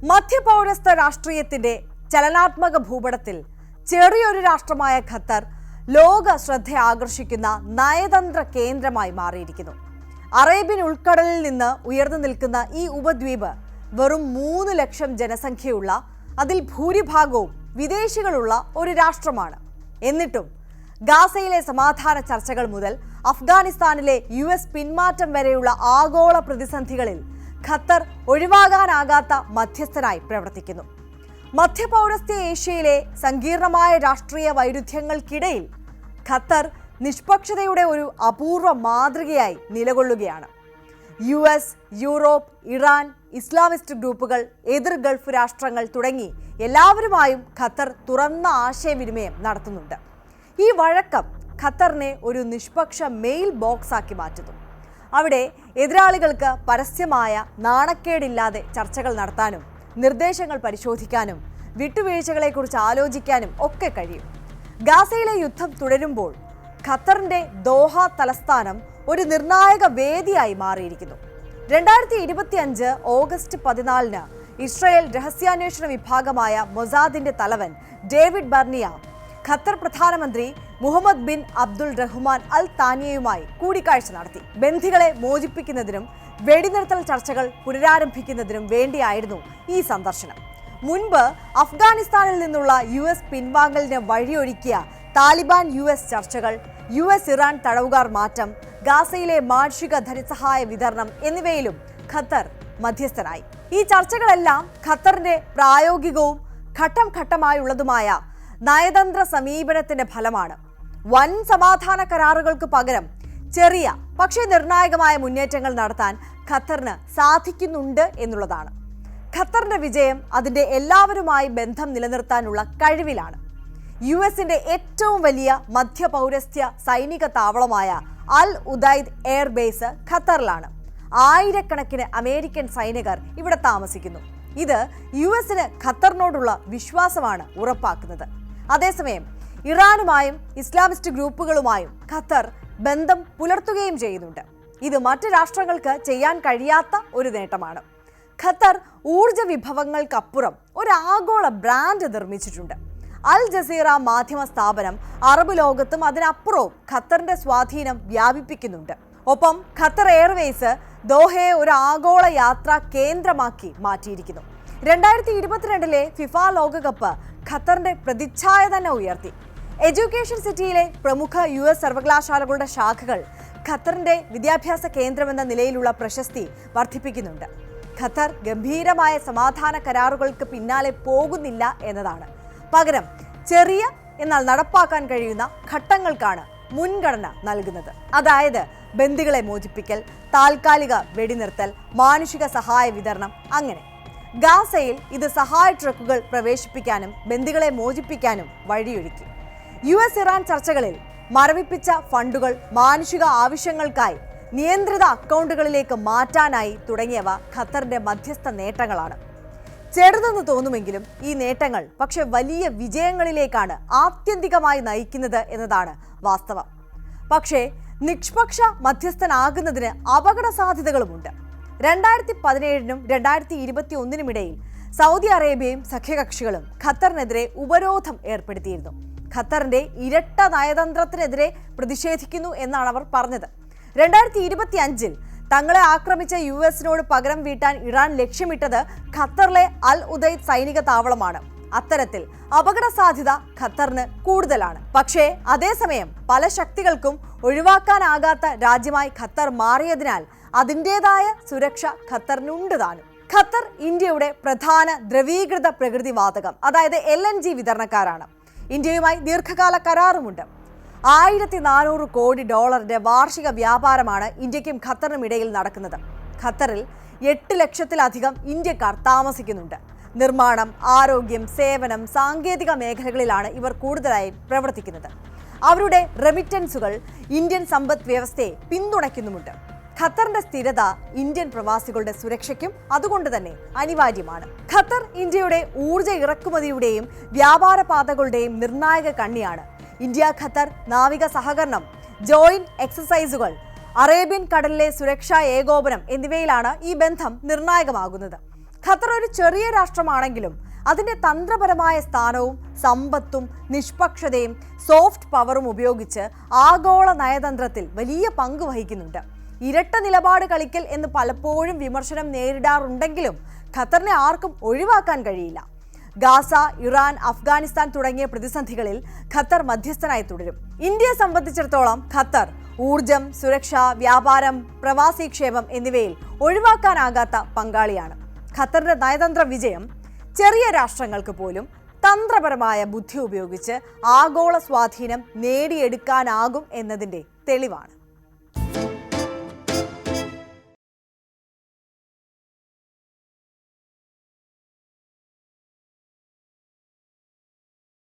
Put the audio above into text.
മധ്യപൗരസ്ത്യ രാഷ്ട്രീയത്തിന്റെ ചലനാത്മക ഭൂപടത്തിൽ ചെറിയൊരു രാഷ്ട്രമായ ഖത്തർ ലോക ശ്രദ്ധ ആകർഷിക്കുന്ന നയതന്ത്ര കേന്ദ്രമായി മാറിയിരിക്കുന്നു. അറേബ്യൻ ഉൾക്കടലിൽ നിന്ന് ഉയർന്നു നിൽക്കുന്ന ഈ ഉപദ്വീപ് വെറും 3 ലക്ഷം ജനസംഖ്യയുള്ള, അതിൽ ഭൂരിഭാഗവും വിദേശികളുള്ള ഒരു രാഷ്ട്രമാണ്. എന്നിട്ടും ഗാസയിലെ സമാധാന ചർച്ചകൾ മുതൽ അഫ്ഗാനിസ്ഥാനിലെ US പിന്മാറ്റം വരെയുള്ള ആഗോള പ്രതിസന്ധികളിൽ ഖത്തർ ഒഴിവാകാനാകാത്ത മധ്യസ്ഥനായി പ്രവർത്തിക്കുന്നു. മധ്യപൗരസ്ത്യ ഏഷ്യയിലെ സങ്കീർണമായ രാഷ്ട്രീയ വൈരുദ്ധ്യങ്ങൾക്കിടയിൽ ഖത്തർ നിഷ്പക്ഷതയുടെ ഒരു അപൂർവ മാതൃകയായി നിലകൊള്ളുകയാണ്. US, യൂറോപ്പ്, ഇറാൻ, ഇസ്ലാമിസ്റ്റ് ഗ്രൂപ്പുകൾ, എതിർ ഗൾഫ് രാഷ്ട്രങ്ങൾ തുടങ്ങി എല്ലാവരുമായും ഖത്തർ തുറന്ന ആശയവിനിമയം നടത്തുന്നുണ്ട്. ഈ വഴക്കം ഖത്തറിനെ ഒരു നിഷ്പക്ഷ മെയിൽ ബോക്സാക്കി മാറ്റുന്നു. അവിടെ എതിരാളികൾക്ക് പരസ്യമായ നാണക്കേടില്ലാതെ ചർച്ചകൾ നടത്താനും നിർദ്ദേശങ്ങൾ പരിശോധിക്കാനും വിട്ടുവീഴ്ചകളെക്കുറിച്ച് ആലോചിക്കാനും ഒക്കെ കഴിയും. ഗാസയിലെ യുദ്ധം തുടരുമ്പോൾ ഖത്തറിന്റെ ദോഹ തലസ്ഥാനം ഒരു നിർണായക വേദിയായി മാറിയിരിക്കുന്നു. 2025 ഓഗസ്റ്റ് 14 ഇസ്രായേൽ രഹസ്യാന്വേഷണ വിഭാഗമായ മൊസാദിന്റെ തലവൻ ഡേവിഡ് ബർണിയ ഖത്തർ പ്രധാനമന്ത്രി മുഹമ്മദ് ബിൻ അബ്ദുൾ റഹ്മാൻ അൽ താനിയുമായി കൂടിക്കാഴ്ച നടത്തി. ബന്ദികളെ മോചിപ്പിക്കുന്നതിനും വെടിനിർത്തൽ ചർച്ചകൾ പുനരാരംഭിക്കുന്നതിനും വേണ്ടിയായിരുന്നു ഈ സന്ദർശനം. മുൻപ് അഫ്ഗാനിസ്ഥാനിൽ നിന്നുള്ള US പിൻവാങ്ങലിന് വഴിയൊരുക്കിയ താലിബാൻ US ചർച്ചകൾ, US ഇറാൻ തടവുകാർ മാറ്റം, ഗാസയിലെ മാനുഷിക ധനസഹായ വിതരണം എന്നിവയിലും ഖത്തർ മധ്യസ്ഥനായി. ഈ ചർച്ചകളെല്ലാം ഖത്തറിന്റെ പ്രായോഗികവും ഘട്ടം ഘട്ടമായുള്ളതുമായ നയതന്ത്ര സമീപനത്തിന്റെ ഫലമാണ്. വൻ സമാധാന കരാറുകൾക്ക് പകരം ചെറിയ പക്ഷേ നിർണായകമായ മുന്നേറ്റങ്ങൾ നടത്താൻ ഖത്തറിന് സാധിക്കുന്നുണ്ട് എന്നുള്ളതാണ്. ഖത്തറിന്റെ വിജയം അതിന്റെ എല്ലാവരുമായി ബന്ധം നിലനിർത്താനുള്ള കഴിവിലാണ്. USന്റെ ഏറ്റവും വലിയ മധ്യപൗരസ്ത്യ സൈനിക താവളമായ അൽ ഉദൈദ് എയർബേസ് ഖത്തറിലാണ്. ആയിരക്കണക്കിന് അമേരിക്കൻ സൈനികർ ഇവിടെ താമസിക്കുന്നു. ഇത് USന് ഖത്തറിനോടുള്ള വിശ്വാസമാണ് ഉറപ്പാക്കുന്നത്. അതേസമയം ഇറാനുമായും ഇസ്ലാമിസ്റ്റ് ഗ്രൂപ്പുകളുമായും ഖത്തർ ബന്ധം പുലർത്തുകയും ചെയ്യുന്നുണ്ട്. ഇത് മറ്റ് രാഷ്ട്രങ്ങൾക്ക് ചെയ്യാൻ കഴിയാത്ത ഒരു നേട്ടമാണ്. ഖത്തർ ഊർജ വിഭവങ്ങൾക്കപ്പുറം ഒരു ആഗോള ബ്രാൻഡ് നിർമ്മിച്ചിട്ടുണ്ട്. അൽ ജസീറ മാധ്യമ സ്ഥാപനം അറബ് ലോകത്തും അതിനപ്പുറവും ഖത്തറിന്റെ സ്വാധീനം വ്യാപിപ്പിക്കുന്നുണ്ട്. ഒപ്പം ഖത്തർ എയർവേസ് ദോഹയെ ഒരു ആഗോള യാത്രാ കേന്ദ്രമാക്കി മാറ്റിയിരിക്കുന്നു. 2022 ഫിഫ ലോകകപ്പ് ഖത്തറിന്റെ പ്രതിച്ഛായ തന്നെ ഉയർത്തി. എഡ്യൂക്കേഷൻ സിറ്റിയിലെ പ്രമുഖ US സർവകലാശാലകളുടെ ശാഖകൾ ഖത്തറിന്റെ വിദ്യാഭ്യാസ കേന്ദ്രമെന്ന നിലയിലുള്ള പ്രശസ്തി വർദ്ധിപ്പിക്കുന്നുണ്ട്. ഖത്തർ ഗംഭീരമായ സമാധാന കരാറുകൾക്ക് പിന്നാലെ പോകുന്നില്ല എന്നതാണ്. പകരം ചെറിയ എന്നാൽ നടപ്പാക്കാൻ കഴിയുന്ന ഘട്ടങ്ങൾക്കാണ് മുൻഗണന നൽകുന്നത്. അതായത് ബന്ദികളെ മോചിപ്പിക്കൽ, താൽക്കാലിക വെടിനിർത്തൽ, മാനുഷിക സഹായ വിതരണം. അങ്ങനെ ഗാസയിൽ ഇത് സഹായ ട്രക്കുകൾ പ്രവേശിപ്പിക്കാനും ബന്ദികളെ മോചിപ്പിക്കാനും വഴിയൊരുക്കി. US ഇറാൻ ചർച്ചകളിൽ മരവിപ്പിച്ച ഫണ്ടുകൾ മാനുഷിക ആവശ്യങ്ങൾക്കായി നിയന്ത്രിത അക്കൗണ്ടുകളിലേക്ക് മാറ്റാനായി തുടങ്ങിയവ ഖത്തറിന്റെ മധ്യസ്ഥ നേട്ടങ്ങളാണ്. ചെറുതെന്ന് തോന്നുമെങ്കിലും ഈ നേട്ടങ്ങൾ പക്ഷെ വലിയ വിജയങ്ങളിലേക്കാണ് ആത്യന്തികമായി നയിക്കുന്നത് എന്നതാണ് വാസ്തവം. പക്ഷേ നിഷ്പക്ഷ മധ്യസ്ഥനാകുന്നതിന് അപകട സാധ്യതകളുമുണ്ട്. 2017 2021 ഇടയിൽ സൗദി അറേബ്യയും സഖ്യകക്ഷികളും ഖത്തറിനെതിരെ ഉപരോധം ഏർപ്പെടുത്തിയിരുന്നു. ഖത്തറിന്റെ ഇരട്ട നയതന്ത്രത്തിനെതിരെ പ്രതിഷേധിക്കുന്നു എന്നാണ് അവർ പറഞ്ഞത്. 2025 തങ്ങളെ ആക്രമിച്ച USനോട് പകരം വീട്ടാൻ ഇറാൻ ലക്ഷ്യമിട്ടത് ഖത്തറിലെ അൽ ഉദൈദ് സൈനിക താവളമാണ്. അത്തരത്തിൽ അപകട സാധ്യത ഖത്തറിന് കൂടുതലാണ്. പക്ഷേ അതേസമയം പല ശക്തികൾക്കും ഒഴിവാക്കാനാകാത്ത രാജ്യമായി ഖത്തർ മാറിയതിനാൽ അതിൻ്റെതായ സുരക്ഷ ഖത്തറിനുണ്ട് താനും. ഖത്തർ ഇന്ത്യയുടെ പ്രധാന ദ്രവീകൃത പ്രകൃതിവാതകം അതായത് LNG വിതരണക്കാരാണ്. ഇന്ത്യയുമായി ദീർഘകാല കരാറുമുണ്ട്. $1400 കോടി വാർഷിക വ്യാപാരമാണ് ഇന്ത്യക്കും ഖത്തറിനും ഇടയിൽ നടക്കുന്നത്. ഖത്തറിൽ 8 ലക്ഷത്തിലധികം ഇന്ത്യക്കാർ താമസിക്കുന്നുണ്ട്. നിർമ്മാണം, ആരോഗ്യം, സേവനം, സാങ്കേതിക മേഖലകളിലാണ് ഇവർ കൂടുതലായി പ്രവർത്തിക്കുന്നത്. അവരുടെ റെമിറ്റൻസുകൾ ഇന്ത്യൻ സമ്പദ് വ്യവസ്ഥയെ പിന്തുണയ്ക്കുന്നുമുണ്ട്. ഖത്തറിന്റെ സ്ഥിരത ഇന്ത്യൻ പ്രവാസികളുടെ സുരക്ഷയ്ക്കും അതുകൊണ്ട് തന്നെ അനിവാര്യമാണ്. ഖത്തർ ഇന്ത്യയുടെ ഊർജ്ജ ഇറക്കുമതിയുടെയും വ്യാപാര പാതകളുടെയും നിർണായക കണ്ണിയാണ്. ഇന്ത്യ ഖത്തർ നാവിക സഹകരണം, ജോയിന്റ് എക്സസൈസുകൾ, അറേബ്യൻ കടലിലെ സുരക്ഷാ ഏകോപനം എന്നിവയിലാണ് ഈ ബന്ധം നിർണായകമാകുന്നത്. ഖത്തർ ഒരു ചെറിയ രാഷ്ട്രമാണെങ്കിലും അതിന്റെ തന്ത്രപരമായ സ്ഥാനവും സമ്പത്തും നിഷ്പക്ഷതയും സോഫ്റ്റ് പവറും ഉപയോഗിച്ച് ആഗോള നയതന്ത്രത്തിൽ വലിയ പങ്ക് വഹിക്കുന്നുണ്ട്. ഇരട്ട നിലപാട് കളിക്കൽ എന്ന് പലപ്പോഴും വിമർശനം നേരിടാറുണ്ടെങ്കിലും ഖത്തറിനെ ആർക്കും ഒഴിവാക്കാൻ കഴിയില്ല. ഗാസ, ഇറാൻ, അഫ്ഗാനിസ്ഥാൻ തുടങ്ങിയ പ്രതിസന്ധികളിൽ ഖത്തർ മധ്യസ്ഥനായി തുടരും. ഇന്ത്യയെ സംബന്ധിച്ചിടത്തോളം ഖത്തർ ഊർജം, സുരക്ഷ, വ്യാപാരം, പ്രവാസിക്ഷേമം എന്നിവയിൽ ഒഴിവാക്കാനാകാത്ത പങ്കാളിയാണ്. ഖത്തറിന്റെ നയതന്ത്ര വിജയം ചെറിയ രാഷ്ട്രങ്ങൾക്ക് പോലും തന്ത്രപരമായ ബുദ്ധി ഉപയോഗിച്ച് ആഗോള സ്വാധീനം നേടിയെടുക്കാനാകും എന്നതിന്റെ തെളിവാണ്.